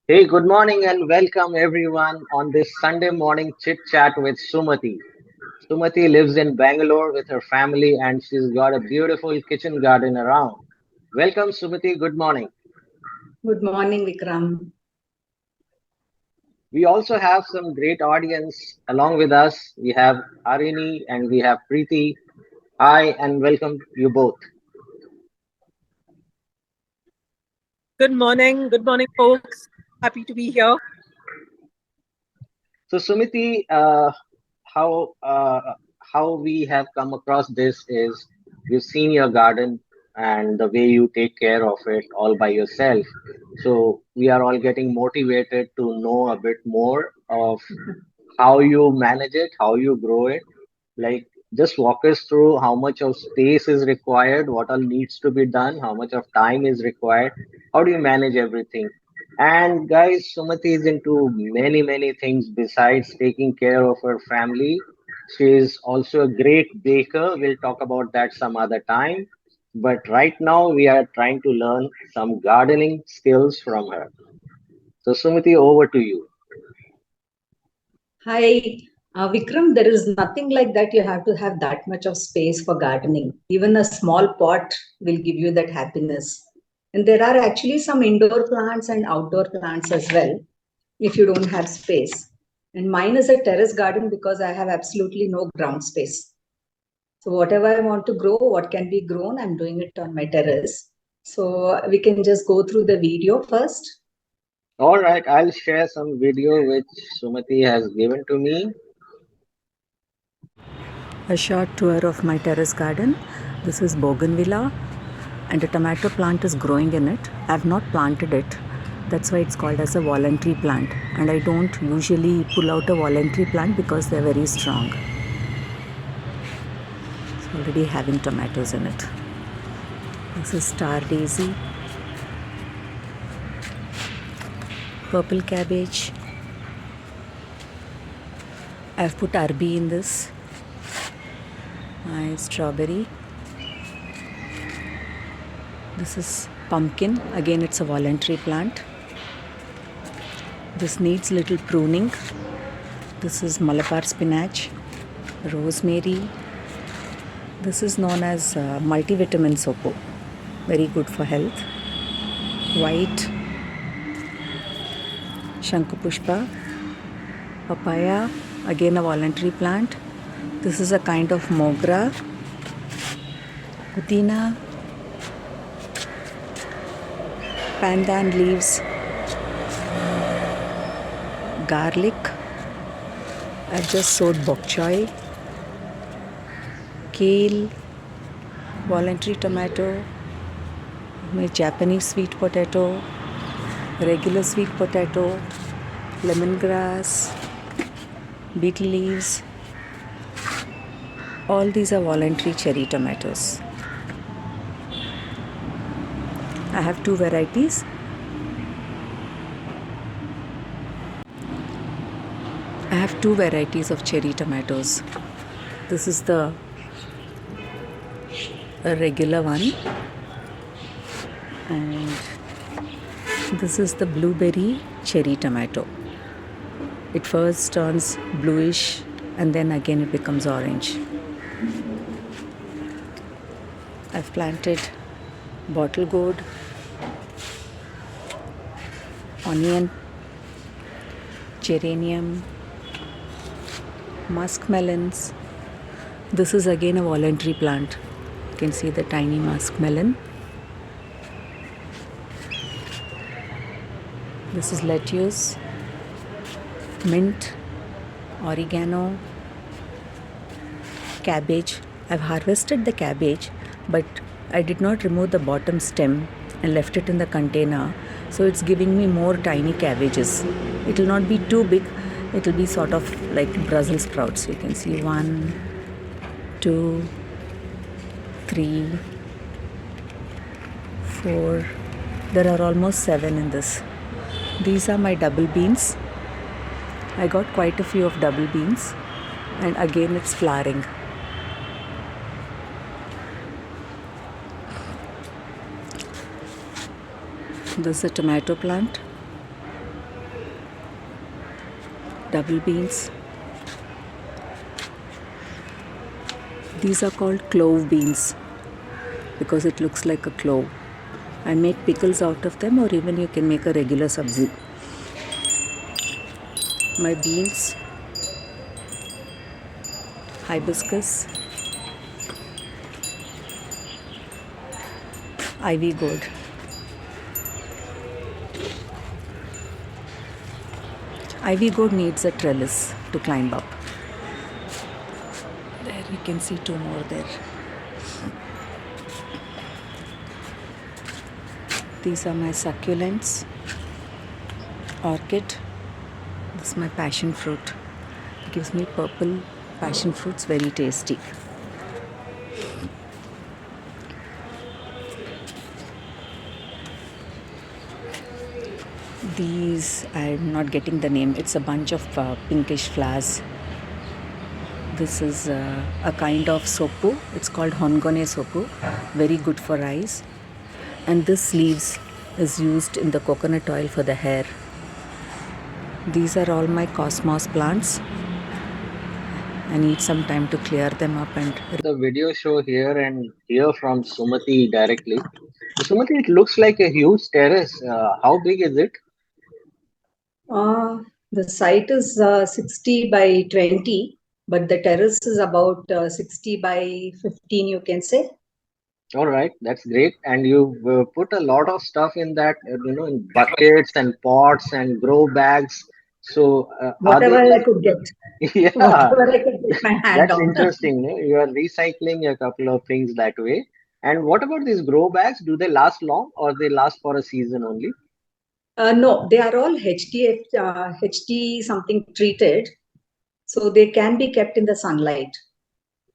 Hey, good morning and welcome everyone on this Sunday morning chit chat with Sumathi. Sumathi lives in Bangalore with her family and she's got a beautiful kitchen garden around. Welcome, Sumathi. Good morning. Good morning, Vikram. We also have some great audience along with us. We have Harini and we have Preeti. Hi and welcome you both. Good morning. Good morning, folks. Happy to be here. So, Sumiti, how uh, how we have come across this is we've seen your garden and the way you take care of it all by yourself. So we are all getting motivated to know a bit more of how you manage it, how you grow it. Like, just walk us through how much of space is required, what all needs to be done, how much of time is required, how do you manage everything? And guys, Sumati is into many, many things besides taking care of her family. She is also a great baker. We'll talk about that some other time. But right now, we are trying to learn some gardening skills from her. So, Sumati, over to you. Hi, Vikram. There is nothing like that. You have to have that much of space for gardening. Even a small pot will give you that happiness. And there are actually some indoor plants and outdoor plants as well, if you don't have space. And mine is a terrace garden because I have absolutely no ground space. So whatever I want to grow, what can be grown, I'm doing it on my terrace. So we can just go through the video first. All right, I'll share some video which Sumati has given to me. A short tour of my terrace garden. This is bougainvillea and a tomato plant is growing in it. I have not planted it. That's why it's called as a voluntary plant. And I don't usually pull out a voluntary plant because they're very strong. It's already having tomatoes in it. This is star daisy, purple cabbage. I've put arbi in this. My strawberry. This is pumpkin. Again, it's a voluntary plant. This needs little pruning. This is Malabar spinach, rosemary. This is known as multivitamin sopo. Very good for health. White, shankupushpa, papaya. Again, a voluntary plant. This is a kind of mogra. Putina, pandan leaves, garlic. I've just sowed bok choy, kale, voluntary tomato, my Japanese sweet potato, regular sweet potato, lemongrass, beetle leaves. All these are voluntary cherry tomatoes. I have two varieties. I have two varieties of cherry tomatoes. This is the regular one, and this is the blueberry cherry tomato. It first turns bluish and then again it becomes orange. I've planted bottle gourd, onion, geranium, musk melons. This is again a voluntary plant. You can see the tiny musk melon. This is lettuce, mint, oregano, cabbage. I've harvested the cabbage, but I did not remove the bottom stem and left it in the container. So it's giving me more tiny cabbages. It will not be too big. It will be sort of like Brussels sprouts. You can see 1, 2, 3, 4. There are almost 7 in this. These are my double beans. I got quite a few of double beans, and again it's flowering. This is a tomato plant. double beans. These are called clove beans because it looks like a clove. I make pickles out of them, or even you can make a regular sabzi. My beans, hibiscus, ivy gourd. Ivy gourd needs a trellis to climb up. There you can see two more there. These are my succulents, orchid. This is my passion fruit. It gives me purple passion fruits, very tasty. These, I'm not getting the name. It's a bunch of pinkish flowers. This is a kind of sopu. It's called hongone sopu. Very good for eyes. And this leaves is used in the coconut oil for the hair. These are all my cosmos plants. I need some time to clear them up and The video show here and hear from Sumathi directly. So, Sumathi, it looks like a huge terrace. How big is it? The site is 60 by 20, but the terrace is about 60 by 15, you can say. All right, that's great. And you've put a lot of stuff in that, in buckets and pots and grow bags. So, are they Whatever I like, could get, yeah, whatever I could get my hand that's on. interesting. No? You are recycling a couple of things that way. And what about these grow bags? Do they last long or they last for a season only? No, they are all HT something treated, so they can be kept in the sunlight.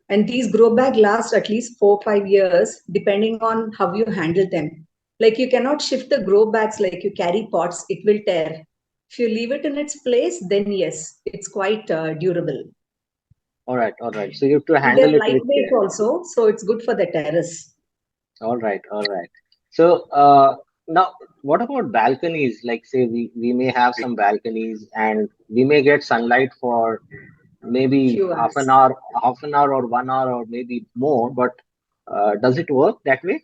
And these grow bag last at least 4-5 years, depending on how you handle them. Like you cannot shift the grow bags like you carry pots, it will tear. If you leave it in its place, then yes, it's quite durable. All right, all right. So you have to And handle they're it with lightweight care. also, so it's good for the terrace. All right, all right. So now, what about balconies? Like, say we may have some balconies and we may get sunlight for maybe Few half an hours. hour, half an hour or 1 hour or maybe more. But does it work that way?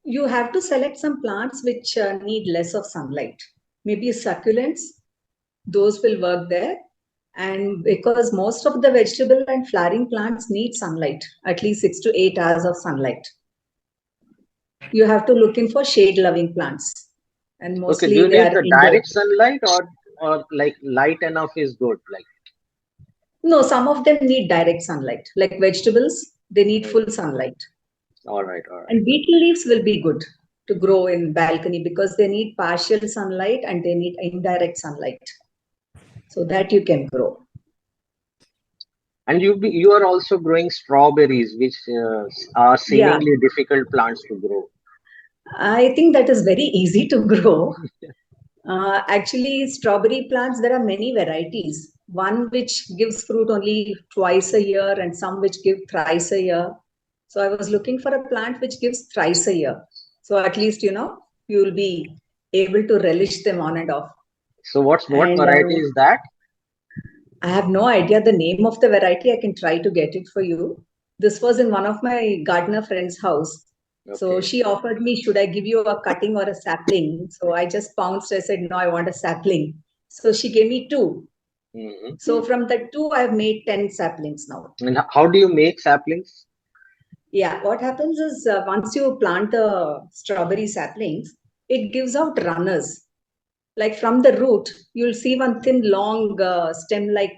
You have to select some plants which need less of sunlight. Maybe succulents, those will work there. And because most of the vegetable and flowering plants need sunlight, at least 6 to 8 hours of sunlight. You have to look in for shade loving plants. And Okay, do mostly you they need are the indoor. direct sunlight or like light enough is good? Like, No, some of them need direct sunlight. Like vegetables, they need mm, full sunlight. all right, all right. And beetle leaves will be good to grow in balcony because they need partial sunlight and they need indirect sunlight. So that you can grow. And you are also growing strawberries, which are Yeah, seemingly difficult plants to grow. I think that is very easy to grow. Actually, strawberry plants, there are many varieties. One which gives fruit only twice a year and some which give thrice a year. So I was looking for a plant which gives thrice a year. So at least, you will be able to relish them on and off. So what And variety is that? I have no idea the name of the variety. I can try to get it for you. This was in one of my gardener friend's house. So Okay. she offered me, should I give you a cutting or a sapling? So I just pounced. I said, no, I want a sapling. So she gave me two. Hmm. So from the two, I've made 10 saplings now. And how do you make saplings? Yeah, what happens is once you plant the strawberry saplings, it gives out runners. Like from the root, you'll see one thin, long stem-like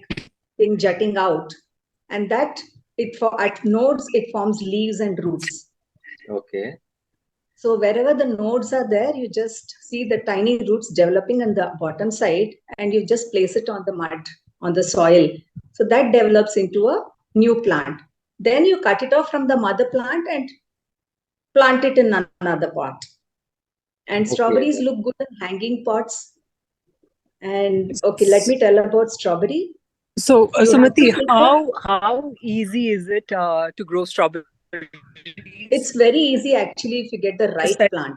thing jutting out, and that at nodes it forms leaves and roots. Okay. So wherever the nodes are there, you just see the tiny roots developing on the bottom side, and you just place it on the mud, on the soil. So that develops into a new plant. Then you cut it off from the mother plant and plant it in another pot. And Okay. strawberries look good in hanging pots. And okay, let me tell about strawberry. So, You have to Sumathi, take a, how easy is it to grow strawberries? it's very easy actually if you get the right plant.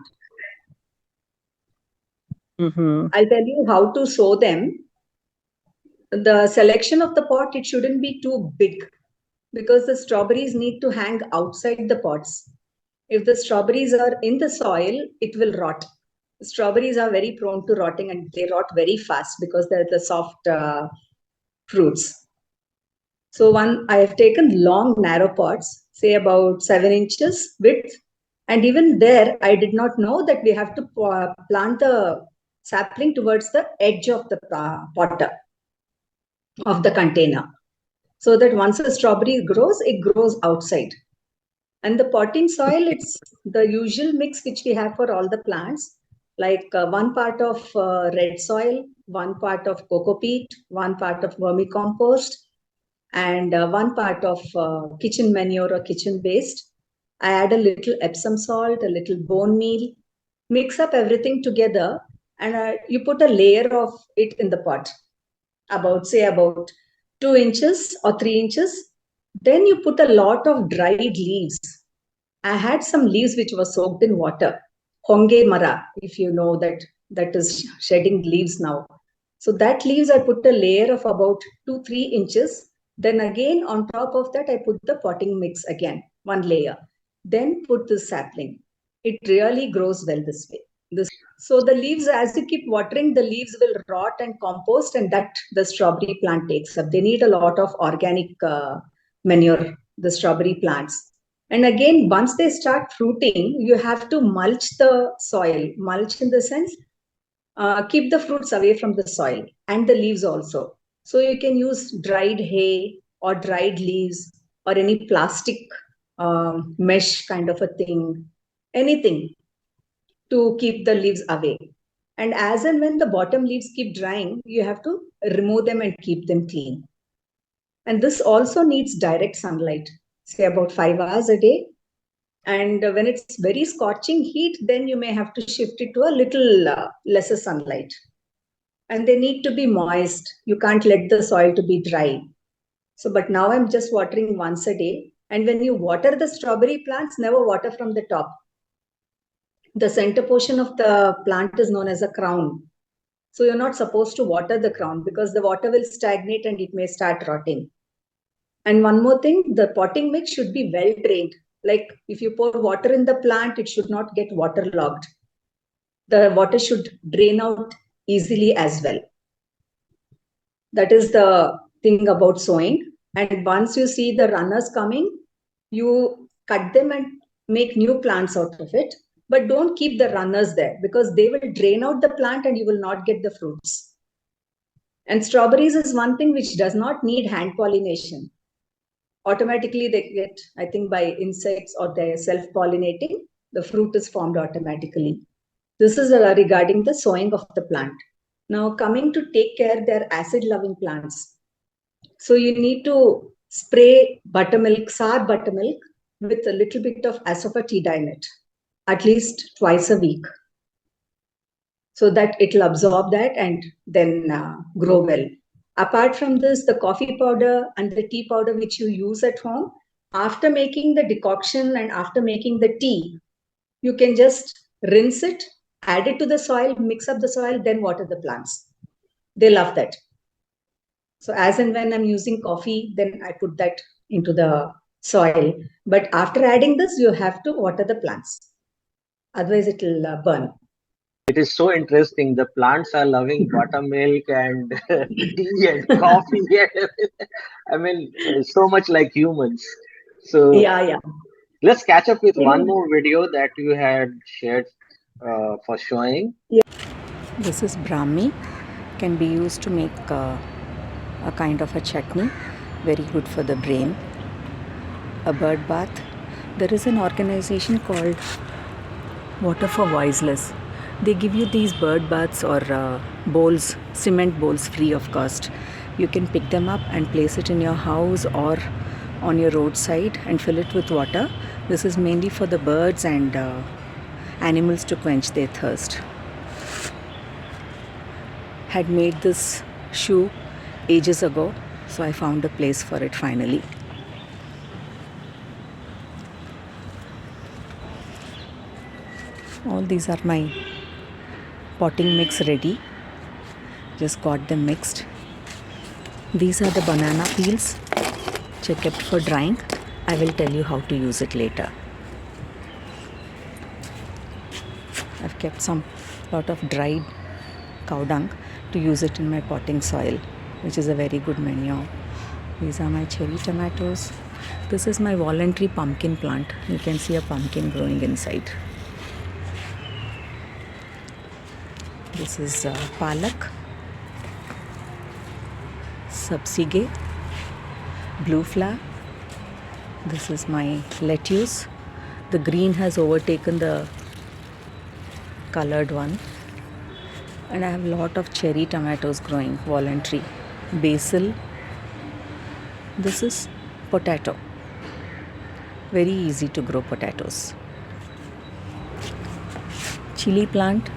Mm-hmm. I'll tell you how to sow them. the selection of the pot, it shouldn't be too big because the strawberries need to hang outside the pots. If the strawberries are in the soil, it will rot. Strawberries are very prone to rotting and they rot very fast because they're the soft fruits. So I have taken long narrow pots, say about 7 inches width. And even there, I did not know that we have to plant the sapling towards the edge of the pot of the container. So that once a strawberry grows, it grows outside. And the potting soil, it's the usual mix which we have for all the plants, like 1 part of red soil, 1 part of cocopeat, 1 part of vermicompost, and 1 part of kitchen manure or kitchen waste. I add a little Epsom salt, a little bone meal, mix up everything together, and you put a layer of it in the pot, about 2 inches or 3 inches. Then you put a lot of dried leaves. I had some leaves which were soaked in water. Honge mara, if you know that is shedding leaves now. So that leaves I put a layer of about 2-3 inches. Then again on top of that I put the potting mix again, 1 layer. Then put the sapling. It really grows well this way. So the leaves, as you keep watering, the leaves will rot and compost, and that the strawberry plant takes up. They need a lot of organic manure, the strawberry plants. And again, once they start fruiting, you have to mulch the soil. Mulch in the sense, keep the fruits away from the soil and the leaves also. So you can use dried hay or dried leaves or any plastic mesh kind of a thing, anything to keep the leaves away. And as and when the bottom leaves keep drying, you have to remove them and keep them clean. And this also needs direct sunlight, say about 5 hours a day. And when it's very scorching heat, then you may have to shift it to a little lesser sunlight. And they need to be moist. You can't let the soil to be dry. So, but now I'm just watering once a day. And when you water the strawberry plants, never water from the top. The center portion of the plant is known as a crown. So you're not supposed to water the crown because the water will stagnate and it may start rotting. And one more thing, the potting mix should be well drained. Like if you pour water in the plant, it should not get waterlogged. The water should drain out easily as well. That is the thing about sowing. And once you see the runners coming, you cut them and make new plants out of it. But don't keep the runners there because they will drain out the plant and you will not get the fruits. And strawberries is one thing which does not need hand pollination. Automatically they get, I think by insects or they're self-pollinating, the fruit is formed automatically. This is regarding the sowing of the plant. Now coming to take care, they're acid-loving plants. So you need to spray buttermilk, sour buttermilk with a little bit of asafetida in it, at least twice a week, so that it will absorb that and then grow well. Apart from this, the coffee powder and the tea powder which you use at home, after making the decoction and after making the tea, you can just rinse it, add it to the soil, mix up the soil, then water the plants. They love that. So as and when I'm using coffee, then I put that into the soil. But after adding this, you have to water the plants. Otherwise, it will burn. It is so interesting. The plants are loving buttermilk and tea and coffee. I mean, so much like humans. So Yeah. let's catch up with one more video that you had shared for showing. This is Brahmi. Can be used to make a kind of a chutney. Very good for the brain. A bird bath. There is an organization called Water for Voiceless. They give you these bird baths or bowls, cement bowls, free of cost. You can pick them up and place it in your house or on your roadside and fill it with water. This is mainly for the birds and animals to quench their thirst. Had made this shoe ages ago, so I found a place for it finally. All these are my potting mix ready. Just got them mixed. These are the banana peels which are kept for drying. I will tell you how to use it later. I've kept some lot of dried cow dung to use it in my potting soil, which is a very good manure. These are my cherry tomatoes. This is my voluntary pumpkin plant. You can see a pumpkin growing inside. This is palak, sabsige, blue flower. This is my lettuce. The green has overtaken the colored one. And I have a lot of cherry tomatoes growing, voluntary. Basil. This is potato. Very easy to grow potatoes. Chili plant.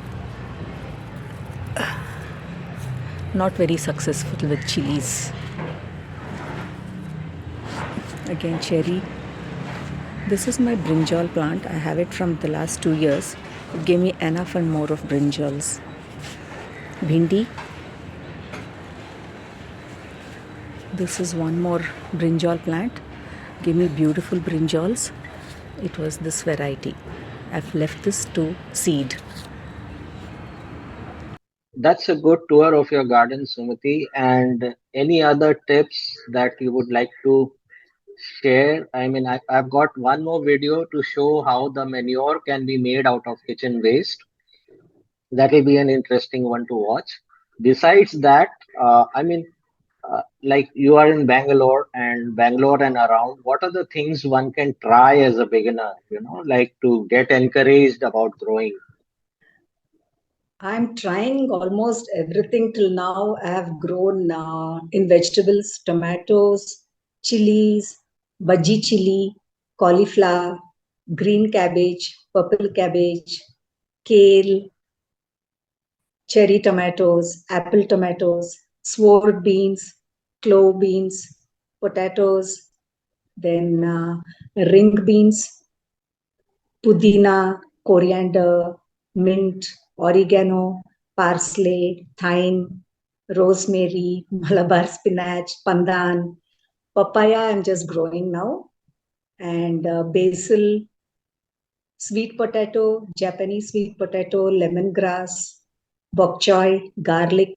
Not very successful with chilies. Again, cherry. This is my brinjal plant. I have it from the last 2 years. It gave me enough and more of brinjals. Bhindi. This is one more brinjal plant. Give me beautiful brinjals. It was this variety. I've left this to seed. That's a good tour of your garden, Sumati. And any other tips that you would like to share? I mean, I've got one more video to show how the manure can be made out of kitchen waste. That will be an interesting one to watch. Besides that, like you are in Bangalore and around, what are the things one can try as a beginner, like to get encouraged about growing? I'm trying almost everything till now. I have grown in vegetables, tomatoes, chilies, bhaji chili, cauliflower, green cabbage, purple cabbage, kale, cherry tomatoes, apple tomatoes, sword beans, clove beans, potatoes, then ring beans, pudina, coriander, mint, oregano, parsley, thyme, rosemary, Malabar spinach, pandan, papaya I'm just growing now, and basil, sweet potato, Japanese sweet potato, lemongrass, bok choy, garlic,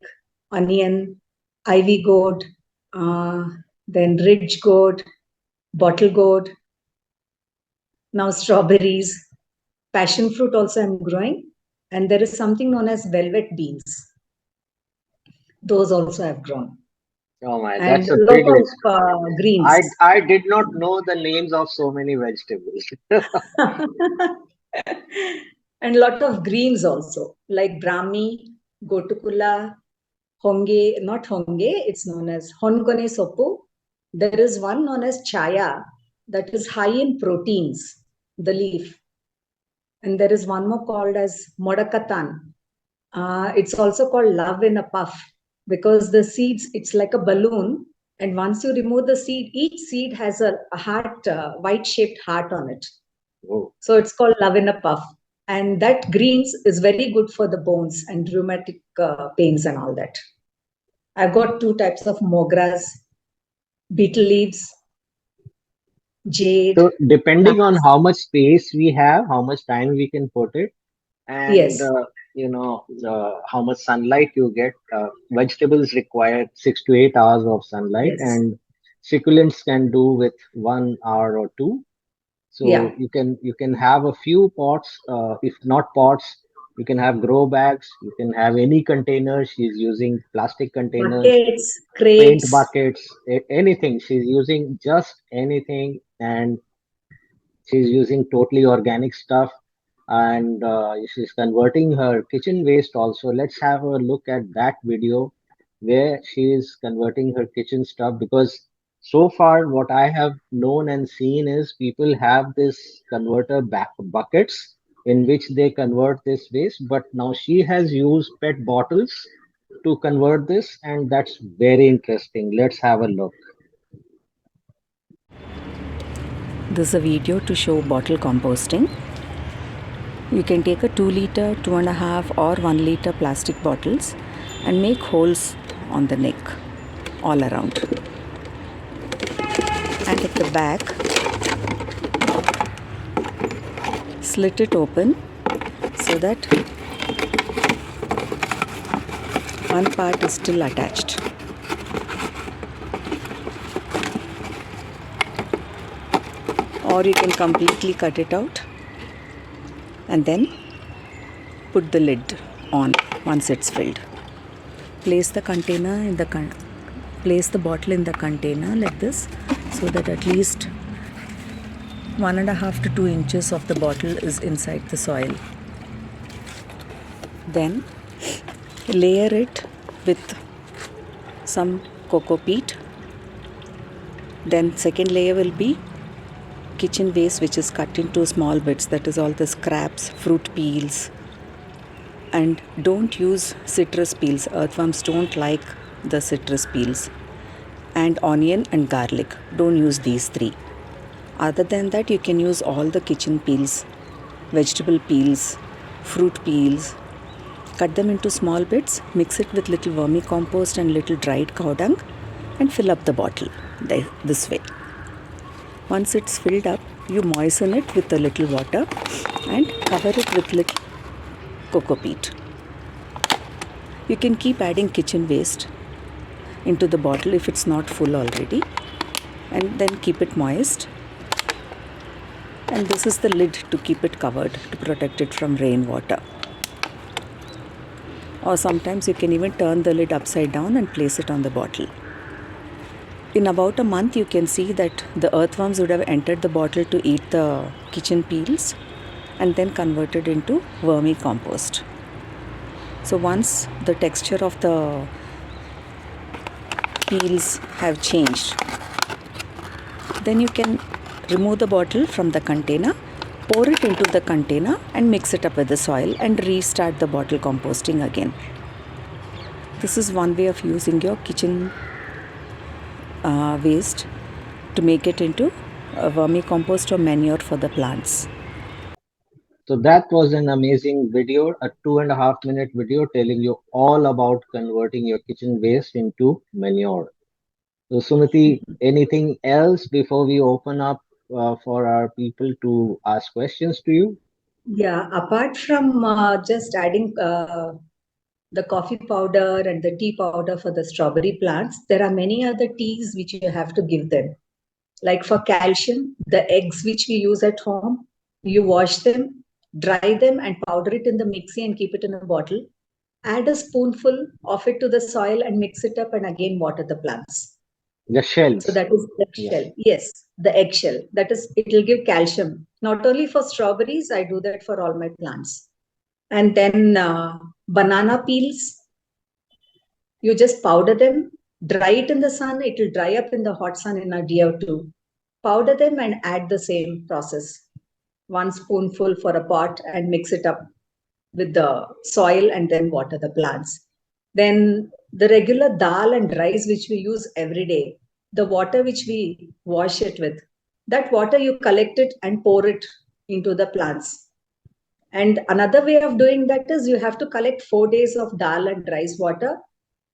onion, ivy gourd, then ridge gourd, bottle gourd, now strawberries, passion fruit also I'm growing, and there is something known as velvet beans. Those also have grown. Oh my, And that's a a lot privilege. of greens. I did not know the names of so many vegetables. And a lot of greens also, like brahmi, gotukula, honge, not honge, it's known as hongone sopu. There is one known as chaya that is high in proteins, the leaf. And there is one more called as modakatan. It's also called love in a puff because the seeds, it's like a balloon. And once you remove the seed, each seed has a heart, white shaped heart on it. Oh. So it's called love in a puff. And that greens is very good for the bones and rheumatic pains and all that. I've got 2 types of mogras, beetle leaves, jade. So depending on how much space we have, how much time we can put it, and Yes. how much sunlight you get, vegetables require 6 to 8 hours of sunlight, Yes. and succulents can do with 1 hour or two. So Yeah. you can have a few pots, if not pots, you can have grow bags, you can have any containers. She's using plastic containers, Buckets, paint crates. buckets, anything. She's using just anything, and she's using totally organic stuff, and she's converting her kitchen waste also. Let's have a look at that video where she is converting her kitchen stuff, because so far what I have known and seen is people have this converter back buckets in which they convert this waste, but now she has used PET bottles to convert this, and that's very interesting. Let's have a look. This is a video to show bottle composting. You can take a 2 liter, 2.5 or 1 liter plastic bottles and make holes on the neck. all around. And at the back, slit it open so that one part is still attached. Or you can completely cut it out and then put the lid on once it's filled. Place the container in the place the bottle in the container like this, so that at least 1.5 to 2 inches of the bottle is inside the soil. Then layer it with some cocopeat. Then second layer will be kitchen waste, which is cut into small bits, that is all the scraps, fruit peels. And don't use citrus peels, earthworms don't like the citrus peels. And onion and garlic, don't use these three. Other than that, you can use all the kitchen peels, vegetable peels, fruit peels. Cut them into small bits, mix it with little vermicompost and little dried cowdung, and fill up the bottle this way. Once it's filled up, you moisten it with a little water and cover it with little cocopeat. You can keep adding kitchen waste into the bottle if it's not full already, and then keep it moist. And this is the lid to keep it covered, to protect it from rainwater. Or sometimes you can even turn the lid upside down and place it on the bottle. In about a month, you can see that the earthworms would have entered the bottle to eat the kitchen peels and then converted into vermicompost. So once the texture of the peels have changed, then you can remove the bottle from the container, pour it into the container and mix it up with the soil and restart the bottle composting again. This is one way of using your kitchen waste to make it into a vermicompost or manure for the plants. So that was an amazing video, a 2.5 minute video telling you all about converting your kitchen waste into manure. So Sumati, anything else before we open up for our people to ask questions to you? Yeah, apart from just adding the coffee powder and the tea powder for the strawberry plants, there are many other teas which you have to give them. Like for calcium, the eggs which we use at home, you wash them, dry them, and powder it in the mixie and keep it in a bottle. Add a spoonful of it to the soil and mix it up, and again water the plants. The So shells. that is Yeah. eggshell. Yes, the eggshell. That is, it will give calcium. Not only for strawberries, I do that for all my plants. And then banana peels, you just powder them, dry it in the sun. It will dry up in the hot sun in a day or two. Powder them and add the same process. 1 spoonful for a pot and mix it up with the soil and then water the plants. Then the regular dal and rice which we use every day, the water which we wash it with, that water you collect it and pour it into the plants. And another way of doing that is you have to collect 4 days of dal and rice water,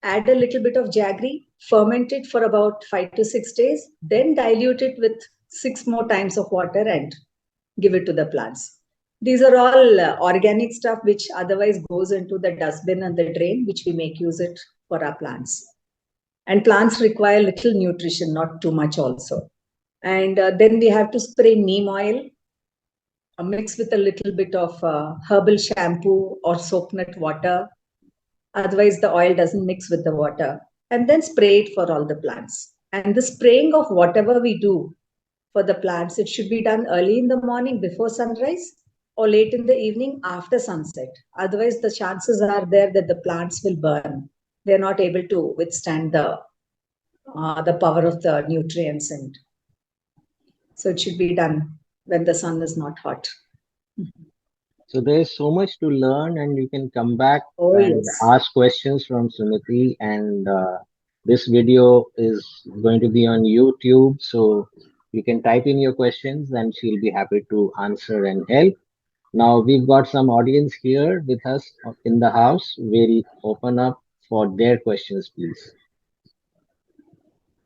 add a little bit of jaggery, ferment it for about 5 to 6 days, then dilute it with 6 more times of water and give it to the plants. These are all organic stuff which otherwise goes into the dustbin and the drain, which we make use it for our plants. And plants require little nutrition, not too much also. And then we have to spray neem oil, mix with a little bit of herbal shampoo or soap nut water. Otherwise, the oil doesn't mix with the water. And then spray it for all the plants. And the spraying of whatever we do for the plants, it should be done early in the morning before sunrise or late in the evening after sunset. Otherwise, the chances are there that the plants will burn. They're not able to withstand the power of the nutrients, and so it should be done when the sun is not hot. So there's so much to learn, and you can come back Oh and yes. ask questions from Sumathi. And this video is going to be on YouTube, so you can type in your questions, and she'll be happy to answer and help. Now we've got some audience here with us in the house. We'll open up for their questions, please.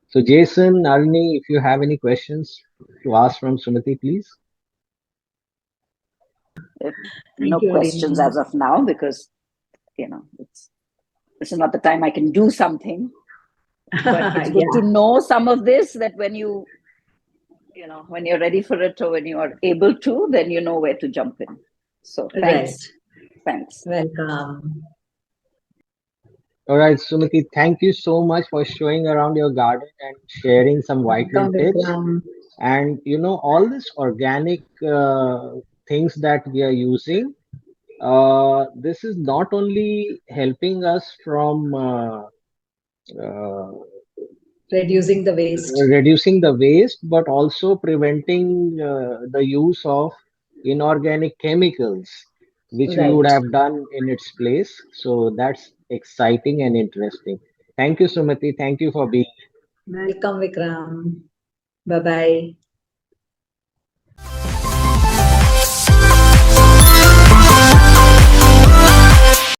So Jason, Arni, if you have any questions to ask from Sumati, please. If no Thank you very questions much. as of now, because this is not the time I can do something. But it's good to Yeah, know some of this, that when when you're ready for it, or when you are able to, then you know where to jump in. So right. thanks. Welcome. All right, Sumati, thank you so much for showing around your garden and sharing some vital Welcome, tips. Vikram. And all this organic things that we are using, this is not only helping us from uh, Reducing the waste. reducing the waste, but also preventing the use of inorganic chemicals, which we would Right. have done in its place. So that's exciting and interesting. Thank you, Sumati. Thank you for being. Welcome, Vikram. Bye bye.